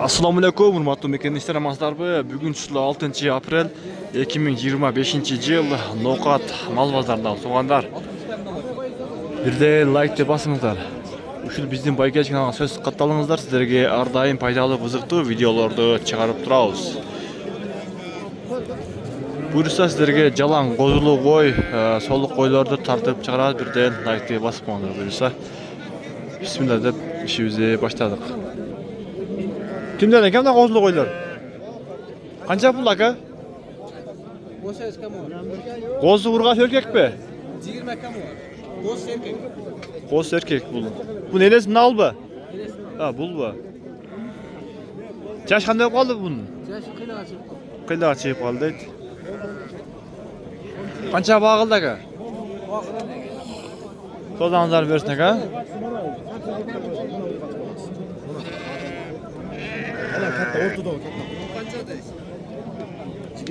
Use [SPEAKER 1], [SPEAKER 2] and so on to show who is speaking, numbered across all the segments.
[SPEAKER 1] Assalamu alaikum, hurmatly mekendişler, amazdarby. Bugün 6 aprel 2025 yıl Nokat mal bazarından soğanlar. Bir de like de basыңыздар. Ушул биздин Байкеч каналына сөз катталыңыздар. Сиздерге ар дайым пайдалуу, кызыктуу видеолорду чыгарып турабыз. Буюрса сиздерге жалаң козулуу кой, солук койлорду тартып чыгарабыз. Бирден лайкти басып коюңдар буюрса. Бисмилlah деп ишибизди баштадык. Kimden ekan da kozulu koylar? Kança pul aka? Kozu urgaç erkek be?
[SPEAKER 2] 20 kam var. Koz erkek.
[SPEAKER 1] Koz erkek bul. Bu neresi nal be? Ha bul be. Yaş kanday kaldı bunun?
[SPEAKER 2] Yaş kıyla açıp.
[SPEAKER 1] Kıyla açıp kaldı. Kança bağıldı aka? Sozanlar versin aka?
[SPEAKER 3] Ana katta ortada o katta.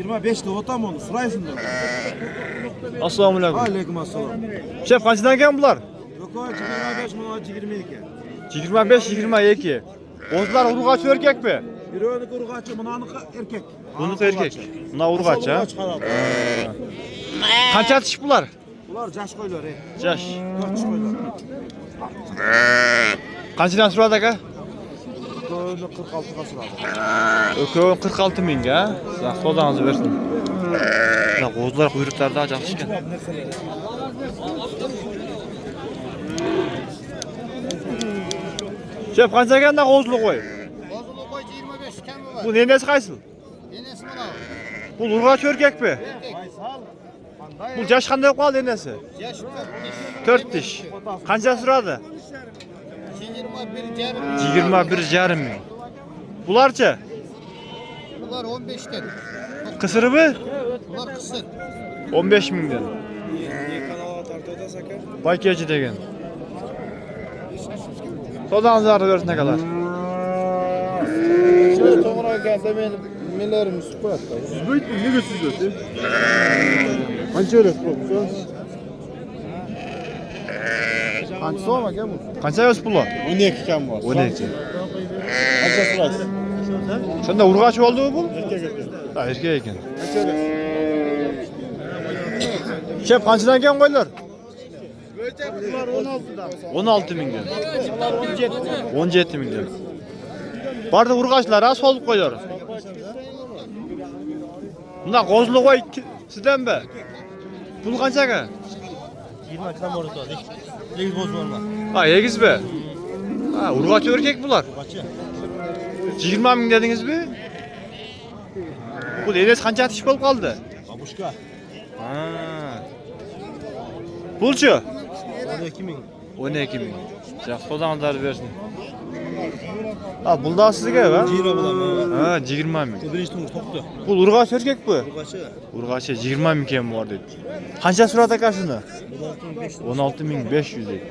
[SPEAKER 3] 25'te otam onu sırayısın da.
[SPEAKER 1] Assalamu alaikum.
[SPEAKER 3] Aleyküm assalam.
[SPEAKER 1] Şef kaçtan gelen bunlar?
[SPEAKER 3] Yok o 25 mi 22.
[SPEAKER 1] 25-22. Kozlar urgaç erkek be?
[SPEAKER 3] Bir önü urgaçı bunanı erkek.
[SPEAKER 1] Bunun erkek. Buna urgaç ha?
[SPEAKER 3] Urgaç kalab.
[SPEAKER 1] Kança atış bunlar?
[SPEAKER 3] Bunlar caş koylar he.
[SPEAKER 1] Yaş.
[SPEAKER 3] 4 koylar.
[SPEAKER 1] Kançadan sırada aka?
[SPEAKER 3] Önü 46 kasır
[SPEAKER 1] Ökön 46 ming ha? Sozanızı versin. Kozlar kuyruklarda жақсы ekan. Şef kança ekan da kozulu koy?
[SPEAKER 2] Kozulu koy 25 kam var.
[SPEAKER 1] Bu nenesi kaysıl?
[SPEAKER 2] Enesi buna.
[SPEAKER 1] Bu urgaç erkek be? Bu yaş kanday kaldı nenesi?
[SPEAKER 2] Yaş
[SPEAKER 1] 4 diş. Kança sırada?
[SPEAKER 2] 21 yarım.
[SPEAKER 1] 21,5 ming. Bularca?
[SPEAKER 2] Bunlar 15'ten.
[SPEAKER 1] Kısırı mı?
[SPEAKER 2] Bunlar kısır.
[SPEAKER 1] 15 mingden. Baykeci degen. Sozanızı versin ne kadar?
[SPEAKER 2] Şöyle toğuna gelse benim milerim süper.
[SPEAKER 3] Siz büyük mü? Ne götürüyorsun? Hangi öyle yapıyorsun? Hangi soğuma gel bu?
[SPEAKER 1] Kança göz pulu?
[SPEAKER 3] 12 kam var.
[SPEAKER 1] 12.
[SPEAKER 3] Hangi sırası?
[SPEAKER 1] Sende urgaç oldu bu?
[SPEAKER 3] Erkek erkek.
[SPEAKER 1] Ha erkek eken.
[SPEAKER 3] Hangi
[SPEAKER 1] Şef kançadan eken koylar?
[SPEAKER 3] Bunlar 16'dan.
[SPEAKER 1] 16 mingden. 17 mingden. Barda urgaçlar ha soluk koylar. Bunda kozulu koy sizden be. Pul kança aka?
[SPEAKER 3] 20 kam orada. Değil boz var mı?
[SPEAKER 1] Ha egiz be. Ha urgaç erkek bular.
[SPEAKER 3] Kaçı?
[SPEAKER 1] 20 ming dediniz mi? Bu enes kança atış bolup kaldı?
[SPEAKER 3] Babuşka.
[SPEAKER 1] Ha. Pulçu?
[SPEAKER 3] 12 min.
[SPEAKER 1] 12 ming. Жақсы sozanızları versin. Ha bulda sizge be?
[SPEAKER 3] Ciro bulam.
[SPEAKER 1] Ha 20 ming.
[SPEAKER 3] Birinci tunç toptu.
[SPEAKER 1] Bu urgaç erkek bu.
[SPEAKER 3] Kaçı?
[SPEAKER 1] Urgaç'a 20 ming kem var dedi. Kança sırada kaçını? 16.500 dedi.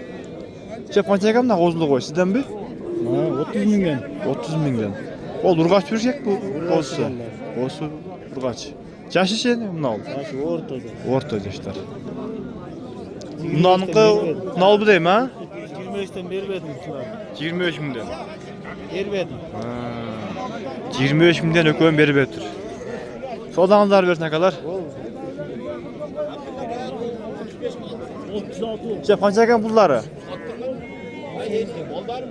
[SPEAKER 1] Şef kança kam da kozulu koy sizden mi?
[SPEAKER 3] Ha 30 mingen.
[SPEAKER 1] 30 mingden. Ol urgaç erkek bu. Olsa. Olsa urgaç. Yaşı şey ne bunun oldu?
[SPEAKER 3] Şu ortada.
[SPEAKER 1] Orta yaşlar. Bundanqı nal bu deyim ha?
[SPEAKER 3] 25'ten beri verdim şuna.
[SPEAKER 1] 23 mingden.
[SPEAKER 3] Yer verdim.
[SPEAKER 1] 23 mingden ökön beri betir. Sozanızlar versin ne kadar?
[SPEAKER 3] 36.
[SPEAKER 1] Şef kança ekan pulları?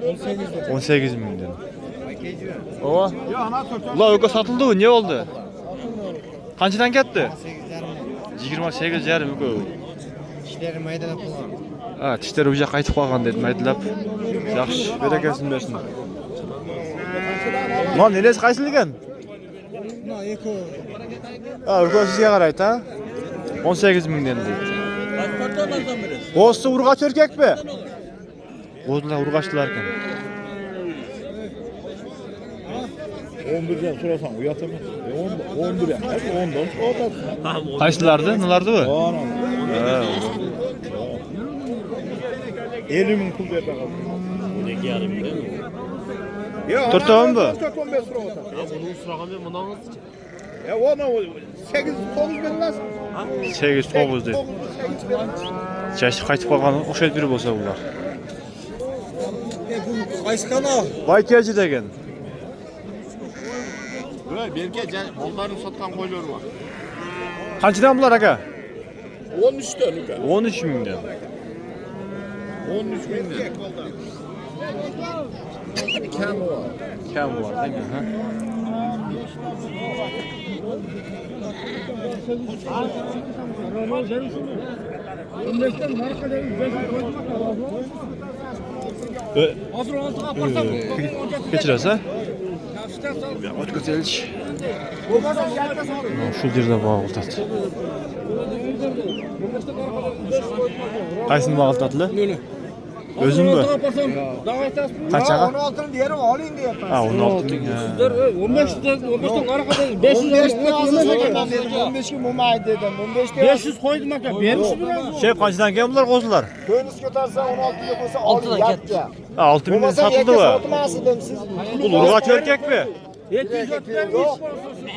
[SPEAKER 3] 18'de.
[SPEAKER 1] 18 mingden. Ova. Ula ökö satıldı mı? Ne oldu? Kançadan ketdi? 28 yarım ökö.
[SPEAKER 2] İşleri maydana kullan.
[SPEAKER 1] Ha, tişleri uca qaytып қалған dedim aytılap. Yaxşı, berekesin versin. Lan neresi qaysil ekan?
[SPEAKER 3] Na eko.
[SPEAKER 1] Ha, ülke sizge qarayt ha. 18 mingden deydi. Qo'zsi urgaç erkek be? Qo'zlar urgaçlar ekan.
[SPEAKER 3] 11'den sorasan uyatamaz. 11'den. Hep 10'dan.
[SPEAKER 1] Qaysilardı? Nelardı bu? Ha.
[SPEAKER 3] 50 min pul verdi bakalım. Ne yarım değil mi? Ya,
[SPEAKER 1] 4 tamam mı?
[SPEAKER 3] 4-15 lira otar. Ya bunu sırağında bundan nasıl? Ya ona 8-9 bin nasıl?
[SPEAKER 1] 8-9 deydi. Jaşı qaytıb qalğan oxşayt biri bolsa bular.
[SPEAKER 3] Qaysı kanal?
[SPEAKER 1] Baykeci degen.
[SPEAKER 3] Berke onların satkan koyları var.
[SPEAKER 1] Qanchadan bular aka?
[SPEAKER 3] 13 tane.
[SPEAKER 1] 13 mingdan.
[SPEAKER 3] 13 bin lira. Kam var.
[SPEAKER 1] Kam var değil mi? Ha? Geçirəsə? Ot götürəlik. Şu yerdə bağıltat. Qaysını bağıltatlı? Özün mü? Kaç ağa?
[SPEAKER 2] 16'nın diğeri alayım diye yaparsın.
[SPEAKER 1] Ha 16 bin ha.
[SPEAKER 4] 15'ten kara kadar 500
[SPEAKER 2] 15 gün mumay dedim. 15'te
[SPEAKER 4] 500 koydum aka. Vermiş biraz.
[SPEAKER 1] Şey kaçtan gel bunlar qozular?
[SPEAKER 2] köyünüz köterse 16 yapılsa 6'dan ket ya.
[SPEAKER 1] Ha 6 binden satıldı mı?
[SPEAKER 2] Satılması dedim siz.
[SPEAKER 1] Bu urgaç erkek mi?
[SPEAKER 4] 700 vermiş.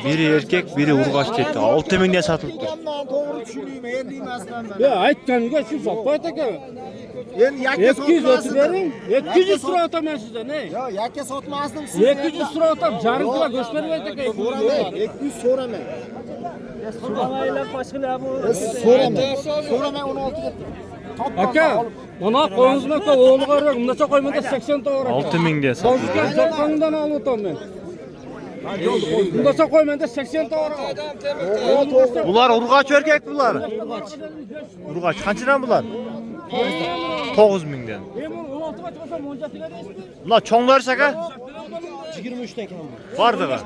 [SPEAKER 1] Biri erkek, biri urgaç ketdi. 6 binden satılıptır.
[SPEAKER 2] Ondan doğru düşünüyüm. Eğer aslan ben.
[SPEAKER 4] Ya aytkanıga shu satmayt aka.
[SPEAKER 2] Yani yakke
[SPEAKER 4] 200
[SPEAKER 2] satılması
[SPEAKER 4] ötü verin. 200 lira ataman sizden ne?
[SPEAKER 2] Ya yakke satmazdım siz.
[SPEAKER 4] 200 lira atam. Jarım kilo göstermeyt aka.
[SPEAKER 2] Soramayın. 200 soramayın.
[SPEAKER 4] Soramaylar başka bu.
[SPEAKER 2] Soramayın. Soramayın 16 gitti.
[SPEAKER 4] Aka, mana qo'yingiz aka o'g'li qarang, bundacha qo'ymada 80 ta bor aka.
[SPEAKER 1] 6 binden satıldı.
[SPEAKER 4] Bozgan sotgandan olib o'taman men. Bundacha qo'ymada 80 ta bor aka.
[SPEAKER 1] Bunlar urgaç erkek bunlar. Urgaç. Qanchadan bular? 9 binden.
[SPEAKER 4] Men 16 ga chiqsam monjatiga deysiz.
[SPEAKER 1] Bunlar çoğunlar aka?
[SPEAKER 4] 23 ta
[SPEAKER 1] Vardı ga.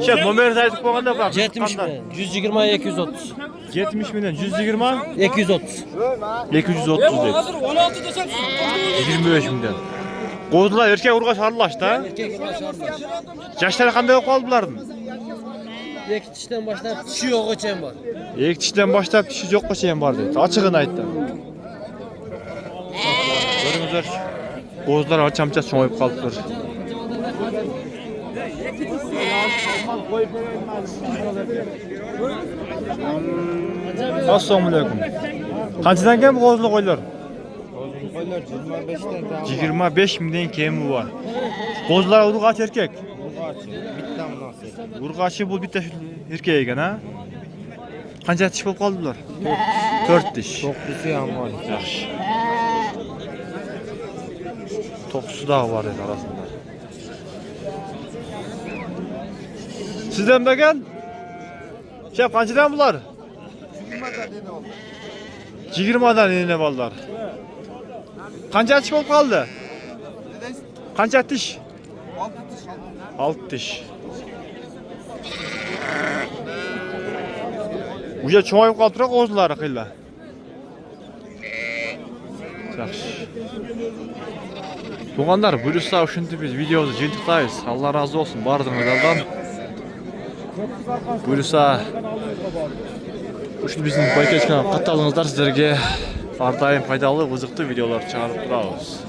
[SPEAKER 1] Şey numarası aytıp qo'yganda bak.
[SPEAKER 5] 70 mi? 120 230.
[SPEAKER 1] 70 binden 120
[SPEAKER 5] 230.
[SPEAKER 1] 230 dedi.
[SPEAKER 4] Hozir 16 desam
[SPEAKER 1] 25 binden. Qo'zilar erkek urgaç aralashdi ha? Yaşları qanday bo'lib qoldi bularning?
[SPEAKER 5] İki tişten başlayıp tişi yok geçen var.
[SPEAKER 1] Ek tishdan boshlab tishi yo'qqacha ham bor dedi. Ochig'ini aytdi. Ko'ringizlar. Qo'zilar achamcha cho'yib qolibdir. Assalomu alaykum. Qanchadan kam bu qo'zli qo'ylar?
[SPEAKER 2] Qo'ylar 25'ten
[SPEAKER 1] 25 mingdan kemi bor. Qo'zlar urg'ach erkak.
[SPEAKER 2] bitta munosib.
[SPEAKER 1] Urg'achi bu bitta erkak ekan ha? Qancha tish bo'lib qoldi bular? 4 tish.
[SPEAKER 2] 9'u ham bor.
[SPEAKER 1] Yaxshi. 9'u da var edi arasında. Sizden de gel. Şef qanchadan bular? 20'dan eline ballar. Qancha tish bo'lib qoldi? Qancha tish? 6 tish. Uje cho'yib qolibdi qo'zlari qilla. Yaxshi. Tuğanlar buyursa uşundu biz videomuzu jintықтайбыз. Allah razı olsun bardığınızdan. Buyursa ушул биздин байкечка катталыңыздар, сиздерге ар дайым пайдалуу, кызыктуу видеолор чыгарып турабыз.